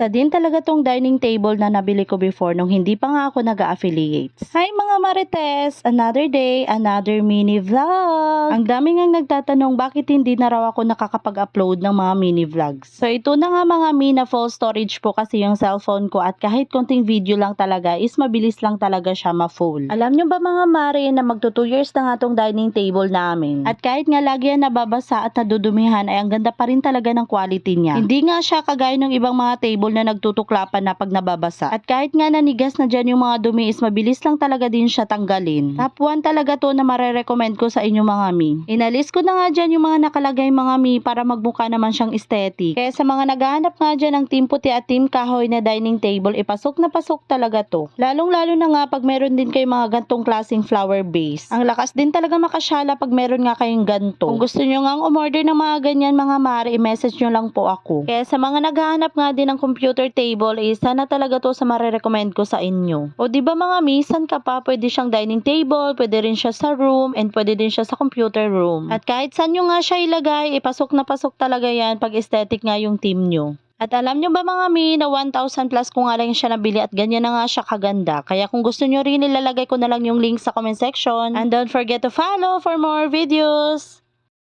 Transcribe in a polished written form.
Isa din talaga tong dining table na nabili ko before nung hindi pa nga ako nag-affiliate. Hi mga Marites! Another day, another mini vlog! Ang dami ngang nagtatanong bakit hindi na raw ako nakakapag-upload ng mga mini vlogs. So ito na nga mga na full storage po kasi yung cellphone ko at kahit konting video lang talaga is mabilis lang talaga siya ma-full. Alam nyo ba mga Mari na magto 2 years na nga tong dining table namin? At kahit nga lagi yan nababasa at nadudumihan ay ang ganda pa rin talaga ng quality niya. Hindi nga siya kagaya ng ibang mga table na nagtutuklapan na pag nababasa. At kahit nga nanigas na dyan yung mga dumi is mabilis lang talaga din siya tanggalin. Top 1 talaga to na marerecommend ko sa inyo mga mi. Inalis ko na nga dyan yung mga nakalagay mga mi para magmukha naman siyang aesthetic. Kaya sa mga naghahanap nga dyan ng team puti at team kahoy na dining table, ipasok na pasok talaga to. Lalong lalo na nga pag meron din kayo mga gantong klaseng flower base. Ang lakas din talaga makasyala pag meron nga kayong ganto. Kung gusto nyo nga umorder ng mga ganyan mga mari, i-message nyo lang po ako. Kaya sa mga naghahanap nga din ng computer table, sana talaga to sa marerecommend ko sa inyo. O diba mga misan ka pa, pwede siyang dining table, pwede rin siya sa room, and pwede din siya sa computer room. At kahit saan nyo nga siya ilagay, ipasok na pasok talaga yan pag aesthetic nga yung team nyo. At alam nyo ba mga mi na 1,000 plus ko nga lang siya nabili at ganyan na nga siya kaganda. Kaya kung gusto nyo rin, ilalagay ko na lang yung link sa comment section. And don't forget to follow for more videos!